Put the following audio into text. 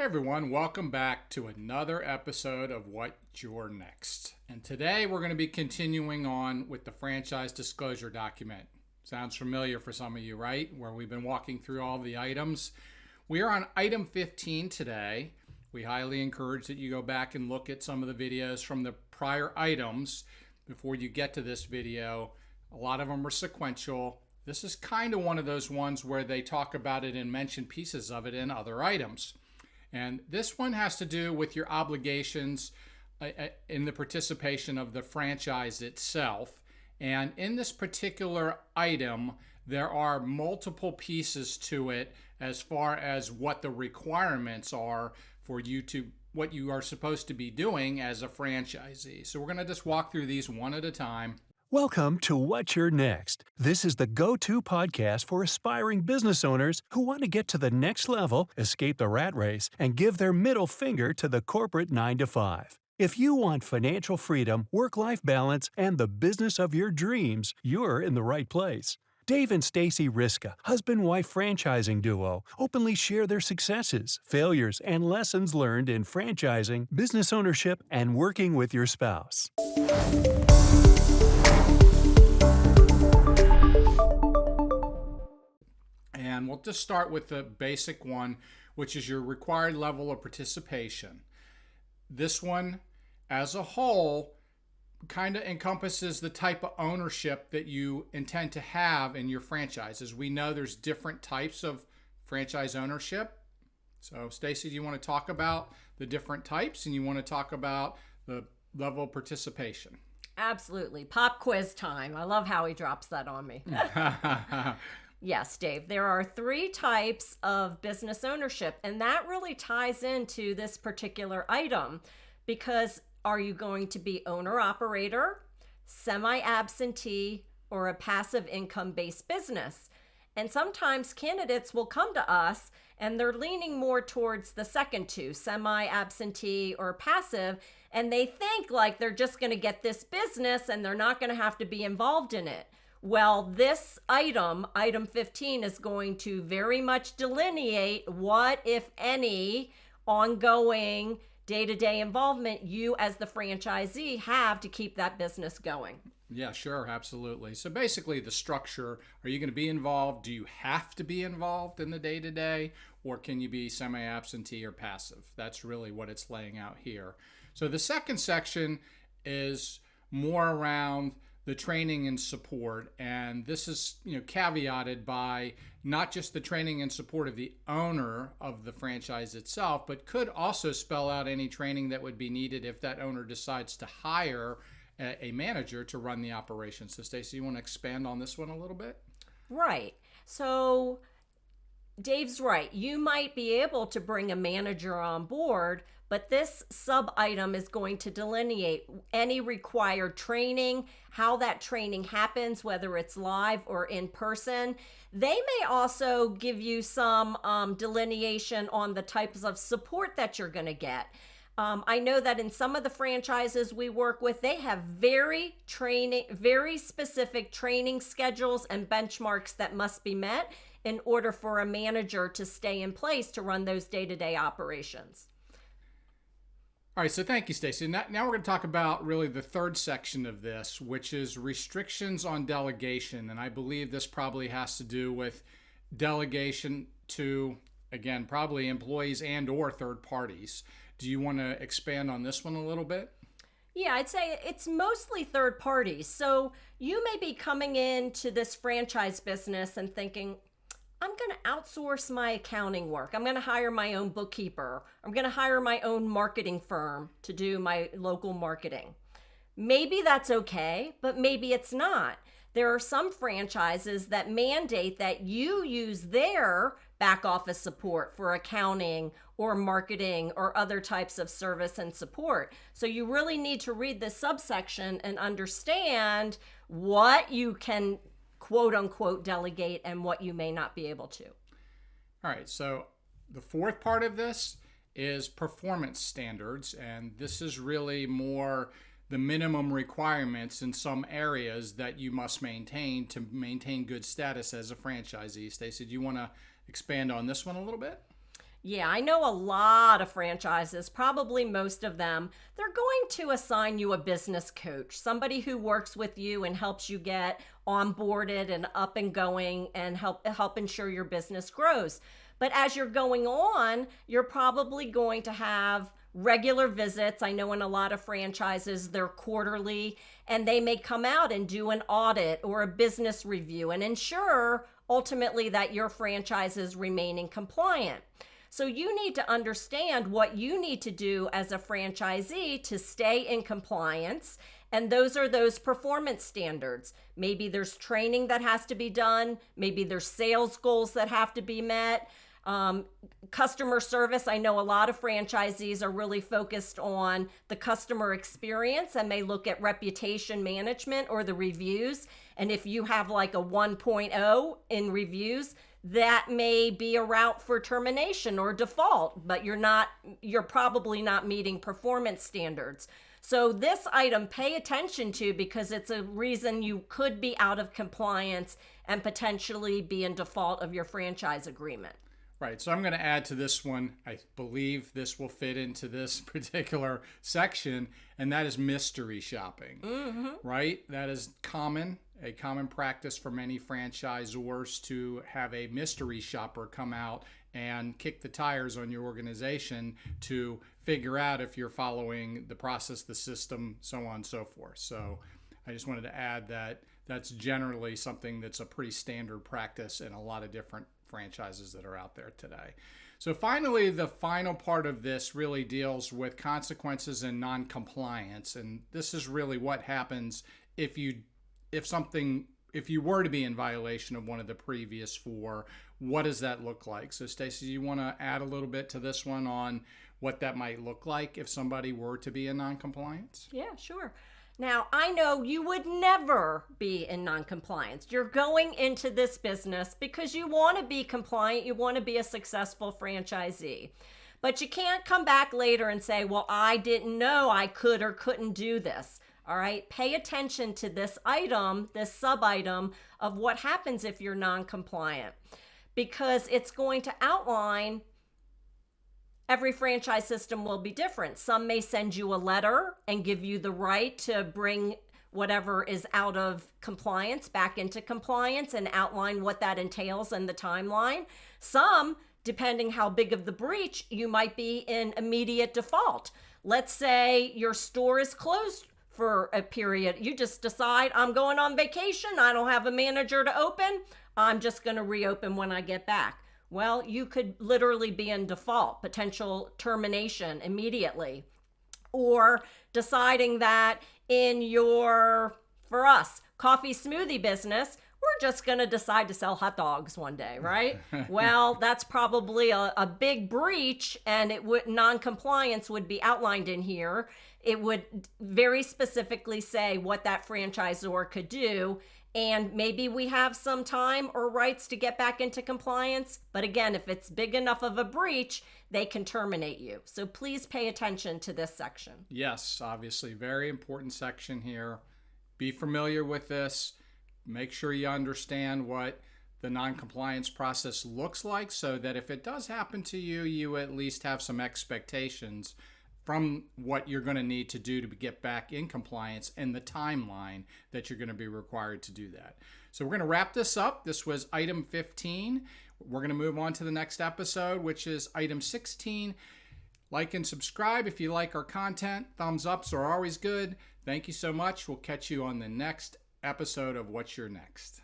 everyone, welcome back to another episode of What's Your Next. And today we're going to be continuing on with the franchise disclosure document. Sounds familiar for some of you, right? Where we've been walking through all the items. We are on item 15 today. We highly encourage that you go back and look at some of the videos from the prior items before you get to this video. A lot of them are sequential. This is kind of one of those ones where they talk about it and mention pieces of it in other items. And this one has to do with your obligations in the participation of the franchise itself. And in this particular item, there are multiple pieces to it as far as what the requirements are for you to, what you are supposed to be doing as a franchisee. So we're going to just walk through these one at a time. Welcome to What's Your Next. This is the go-to podcast for aspiring business owners who want to get to the next level, escape the rat race, and give their middle finger to the corporate 9-to-5. If you want financial freedom, work-life balance, and the business of your dreams, you're in the right place. Dave and Stacy Riska, husband-wife franchising duo, openly share their successes, failures, and lessons learned in franchising, business ownership, and working with your spouse. And we'll just start with the basic one, which is your required level of participation. This one, as a whole, kind of encompasses the type of ownership that you intend to have in your franchises. We know there's different types of franchise ownership. So, Stacy, do you want to talk about the different types, and you want to talk about the level of participation? Absolutely. Pop quiz time. I love how he drops that on me. Yes, Dave, there are 3 types of business ownership, and that really ties into this particular item because are you going to be owner-operator, semi-absentee, or a passive income-based business? And sometimes candidates will come to us and they're leaning more towards the second 2, semi-absentee or passive, and they think like they're just going to get this business and they're not going to have to be involved in it. Well, this item 15, is going to very much delineate what, if any, ongoing day-to-day involvement you as the franchisee have to keep that business going. Yeah, sure, absolutely. So basically the structure, are you going to be involved? Do you have to be involved in the day-to-day, or can you be semi-absentee or passive? That's really what it's laying out here. So the second section is more around the training and support, and this is caveated by not just the training and support of the owner of the franchise itself, but could also spell out any training that would be needed if that owner decides to hire a manager to run the operation. So Stacey, you want to expand on this one a little bit? Right. So Dave's right. You might be able to bring a manager on board, but this sub-item is going to delineate any required training, how that training happens, whether it's live or in person. They may also give you some delineation on the types of support that you're going to get. I know that in some of the franchises we work with, they have very specific training schedules and benchmarks that must be met in order for a manager to stay in place to run those day-to-day operations. All right, so thank you, Stacey. Now we're going to talk about really the third section of this, which is restrictions on delegation. And I believe this probably has to do with delegation to, again, probably employees and or third parties. Do you want to expand on this one a little bit? Yeah, I'd say it's mostly third parties. So you may be coming into this franchise business and thinking, I'm going to outsource my accounting work. I'm going to hire my own bookkeeper. I'm going to hire my own marketing firm to do my local marketing. Maybe that's okay, but maybe it's not. There are some franchises that mandate that you use their back office support for accounting or marketing or other types of service and support. So you really need to read this subsection and understand what you can quote unquote delegate and what you may not be able to. All right, so the fourth part of this is performance standards, and this is really more the minimum requirements in some areas that you must maintain to maintain good status as a franchisee. Stacey, do you want to expand on this one a little bit? Yeah, I know a lot of franchises, probably most of them, they're going to assign you a business coach, somebody who works with you and helps you get onboarded and up and going and help ensure your business grows. But as you're going on, you're probably going to have regular visits. I know in a lot of franchises, they're quarterly, and they may come out and do an audit or a business review and ensure ultimately that your franchise is remaining compliant. So you need to understand what you need to do as a franchisee to stay in compliance. And those are those performance standards. Maybe there's training that has to be done. Maybe there's sales goals that have to be met. Customer service. I know a lot of franchisees are really focused on the customer experience and may look at reputation management or the reviews. And if you have like a 1.0 in reviews, that may be a route for termination or default, but you're probably not meeting performance standards. So this item, pay attention to, because it's a reason you could be out of compliance and potentially be in default of your franchise agreement. Right. So I'm going to add to this one. I believe this will fit into this particular section, and that is mystery shopping. Mm-hmm. Right? That is a common practice for many franchisors to have a mystery shopper come out and kick the tires on your organization to figure out if you're following the process, the system, so on and so forth. So I just wanted to add that that's generally something that's a pretty standard practice in a lot of different franchises that are out there today. So finally, the final part of this really deals with consequences and non-compliance. And this is really what happens if you were to be in violation of one of the previous four. What does that look like? So Stacey, you want to add a little bit to this one on what that might look like if somebody were to be in non-compliance? Yeah, sure. Now, I know you would never be in non-compliance. You're going into this business because you want to be compliant. You want to be a successful franchisee. But you can't come back later and say, well, I didn't know I could or couldn't do this. All right, pay attention to this item, this sub-item of what happens if you're non-compliant, because it's going to outline. Every franchise system will be different. Some may send you a letter and give you the right to bring whatever is out of compliance back into compliance and outline what that entails and the timeline. Some, depending how big of the breach, you might be in immediate default. Let's say your store is closed for a period. You just decide, I'm going on vacation. I don't have a manager to open. I'm just going to reopen when I get back. Well, you could literally be in default, potential termination immediately, or deciding that in your, for us, coffee smoothie business, we're just going to decide to sell hot dogs one day, right? Well, that's probably a big breach, and non-compliance would be outlined in here. It would very specifically say what that franchisor could do. And maybe we have some time or rights to get back into compliance. But again, if it's big enough of a breach, they can terminate you. So please pay attention to this section. Yes, obviously, very important section here. Be familiar with this. Make sure you understand what the non-compliance process looks like so that if it does happen to you, you at least have some expectations from what you're going to need to do to get back in compliance and the timeline that you're going to be required to do that. So we're going to wrap this up. This was item 15. We're going to move on to the next episode, which is item 16. Like and subscribe if you like our content. Thumbs ups are always good. Thank you so much. We'll catch you on the next episode of What's Your Next.